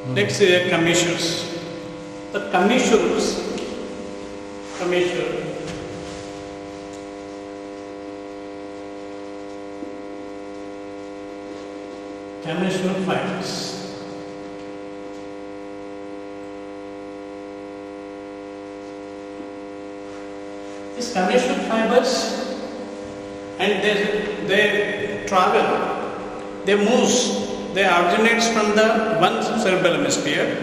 Next is commissures. The commissures, commissure, commissure fibers. These commissure fibers, and they travel, they move, they originates from the one cerebral hemisphere,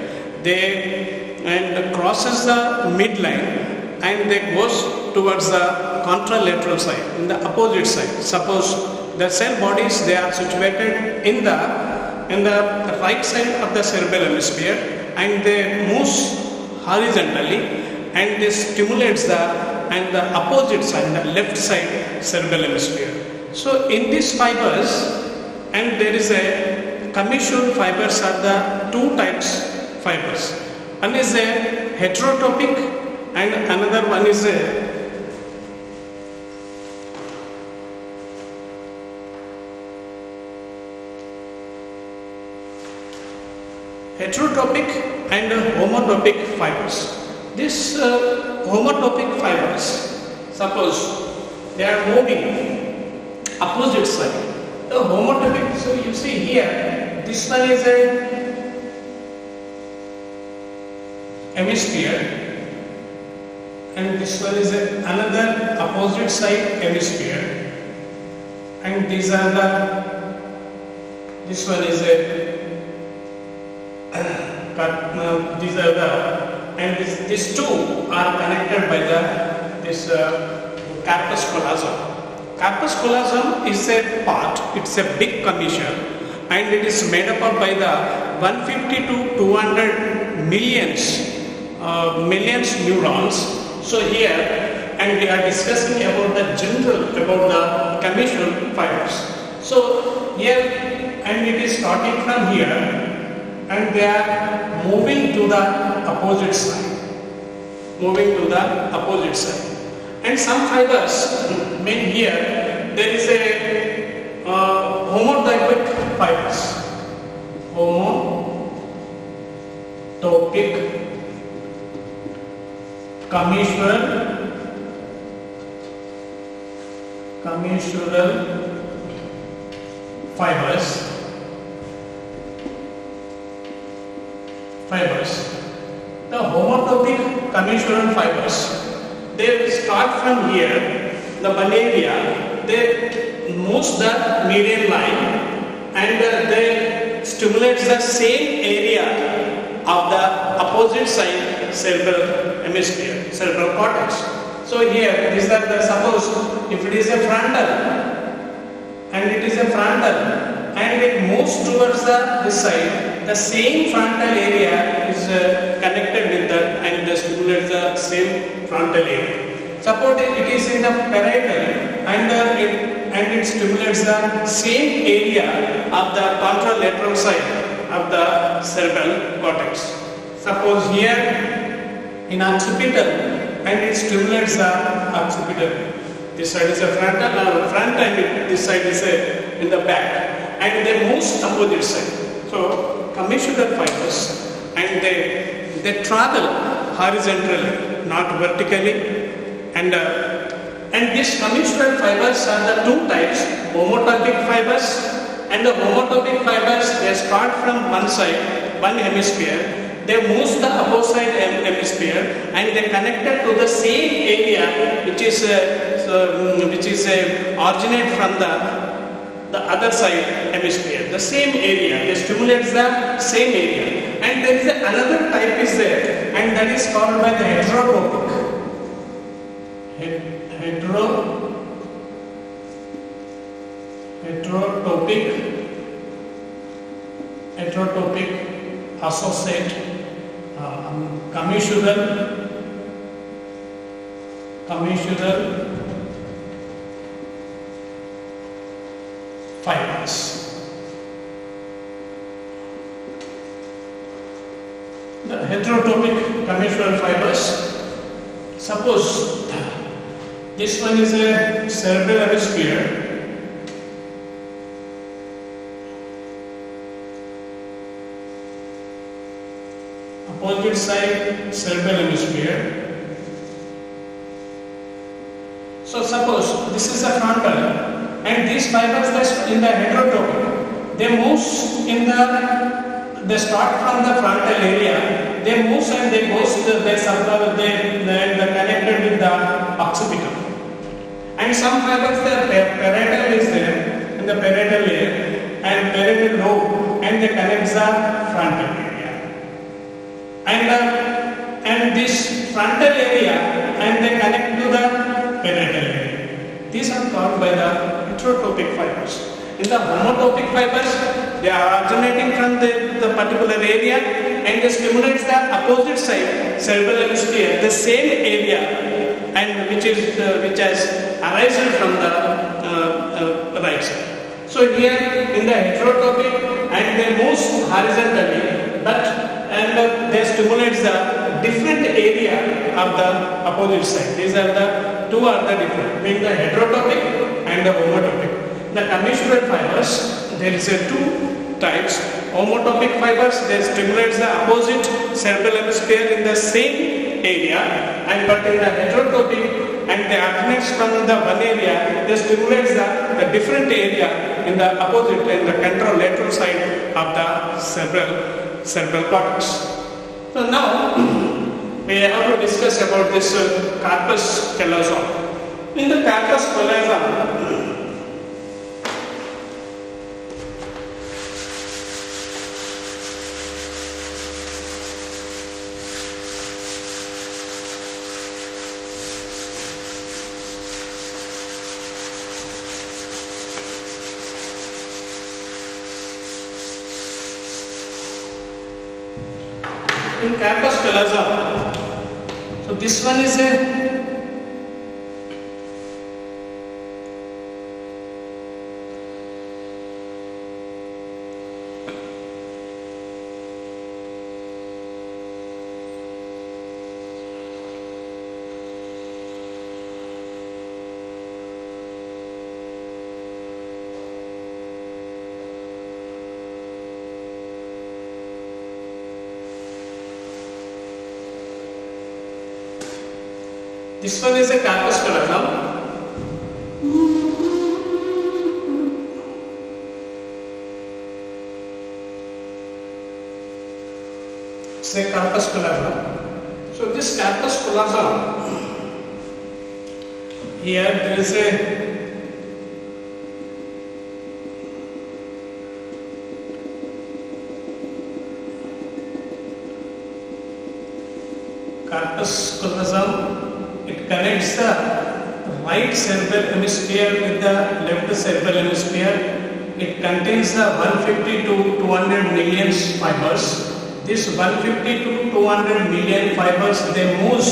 and crosses the midline, and they goes towards the contralateral side, in the opposite side. Suppose the cell bodies, they are situated in the right side of the cerebral hemisphere, and they move horizontally, and this stimulates the opposite side, the left side cerebral hemisphere. So in these fibers, and there is a commissure fibers are the two types fibers. One is a heterotopic and another one is a heterotopic and homotopic fibers. These homotopic fibers, suppose they are moving opposite side. The homotopic, so you see here, this one is a hemisphere and this one is another opposite side hemisphere, and these are this one is these are and these two are connected by this corpus callosum. Corpus callosum is a part, it's a big commissure, and it is made up by the 150 to 200 millions neurons. So here, and we are discussing about the commissure fibers. So here, and it is starting from here, and they are moving to the opposite side, and some fibers made here, there is a homotopic fibers, homotopic commissural fibers. The homotopic commissural fibers, they start from here, the one area, they move the median line, and they stimulate the same area of the opposite side cerebral hemisphere, cerebral cortex. So here, these are the, suppose if it is a frontal, and it moves towards this side, the same frontal area is connected with that, and they stimulate the same frontal area. Suppose it is in the parietal, and it stimulates the same area of the contralateral side of the cerebral cortex. Suppose here in occipital, and it stimulates the occipital. This side is a front, and this side is in the back, and they move opposite side. So commissural fibers, and they travel horizontally, not vertically, and these commissural fibers are the two types: homotopic fibers, and the homotopic fibers, they start from one side, one hemisphere. They move the opposite hemisphere, and they connected to the same area, which is originate from the other side hemisphere. The same area, they stimulate the same area. And there is another type is there, and that is called by the heterotopic. Heterotopic associate commissural fibers. The heterotopic commissural fibers, suppose this one is a cerebral hemisphere, opposite side cerebral hemisphere. So suppose this is the frontal and these fibers that in the heterotopic, they move in they start from the frontal area, they move and they goes to they connected with the occipital. And some fibers the parietal is there in the parietal layer and parietal lobe and they connect the frontal area. And this frontal area and they connect to the parietal area. These are called by the heterotopic fibers. In the homotopic fibers, they are originating from the particular area and they stimulate the opposite side cerebral hemisphere, the same area, and which has arisen from the right side. So here in the heterotopic and they move horizontally, and they stimulate the different area of the opposite side. These are the two are the different, being the heterotopic and the homotopic. The commissural fibers, there is two types. Homotopic fibers, they stimulate the opposite cerebral hemisphere in the same area, and but in the heterotopic and they originates from the one area, they stimulate the different area in the opposite and the lateral side of the cerebral cortex. So now we have to discuss about this corpus callosum. In the corpus callosum, in corpus callosum, so this one is a this one is a corpus callosum. It's a corpus callosum. So this corpus callosum, here there is a corpus callosum. It connects the right cerebral hemisphere with the left cerebral hemisphere. It contains the 150 to 200 million fibers. This 150 to 200 million fibers, they move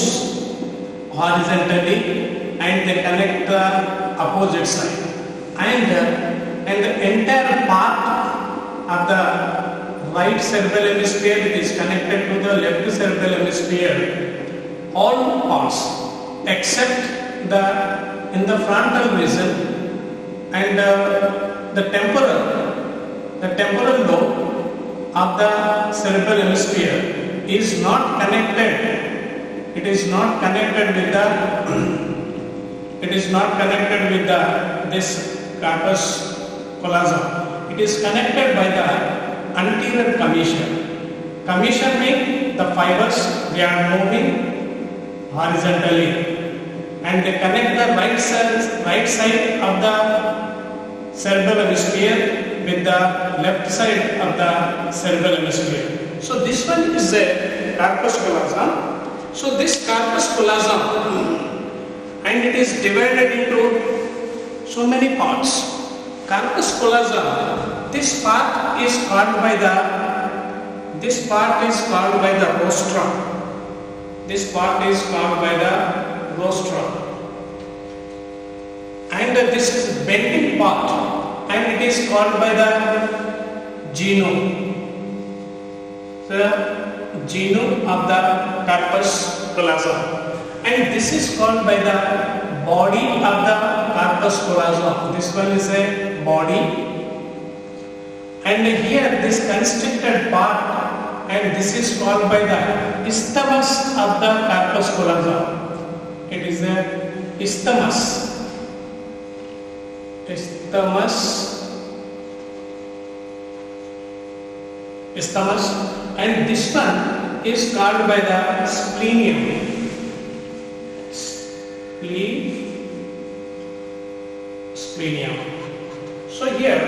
horizontally and they connect the opposite side. And the entire part of the right cerebral hemisphere, it is connected to the left cerebral hemisphere. All parts except in the frontal region and the temporal lobe of the cerebral hemisphere is not connected. It is not connected with this corpus callosum. It is connected by the anterior commissure. Commissure means the fibers, they are moving horizontally and they connect the right side of the cerebral hemisphere with the left side of the cerebral hemisphere. So this one is a corpus callosum. So this corpus callosum, and it is divided into so many parts. Corpus callosum, this part is called by the rostrum. This part is called by the rostrum. And this is bending part and it is called by the genome. The genome of the corpus callosum. And this is called by the body of the corpus callosum. This one is a body. And here this constricted part and and this is called by the isthmus of the corpus callosum. It is the isthmus. Isthmus, and this one is called by the splenium. Splenium. So here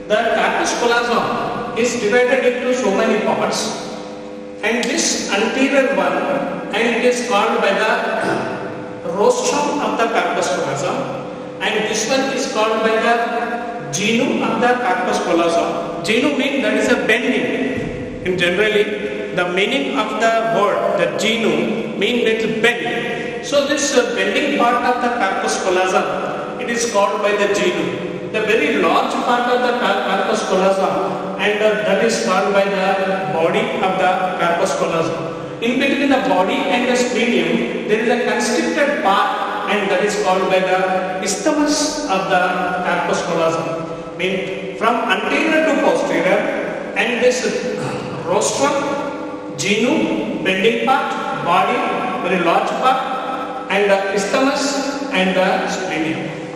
the corpus callosum is divided into so many parts, and this anterior one, and it is called by the rostrum of the corpus callosum, and this one is called by the genu of the corpus callosum. Genu means that is a bending. In generally, the meaning of the word, the genu, means it's bend. So this bending part of the corpus callosum, it is called by the genu. The very large part of the corpus callosum, and that is called by the body of the corpus callosum. In between the body and the splenium, there is a constricted part, and that is called by the isthmus of the corpus callosum. Means from anterior to posterior, and this rostrum, genu, bending part, body, very large part, and the isthmus and the splenium.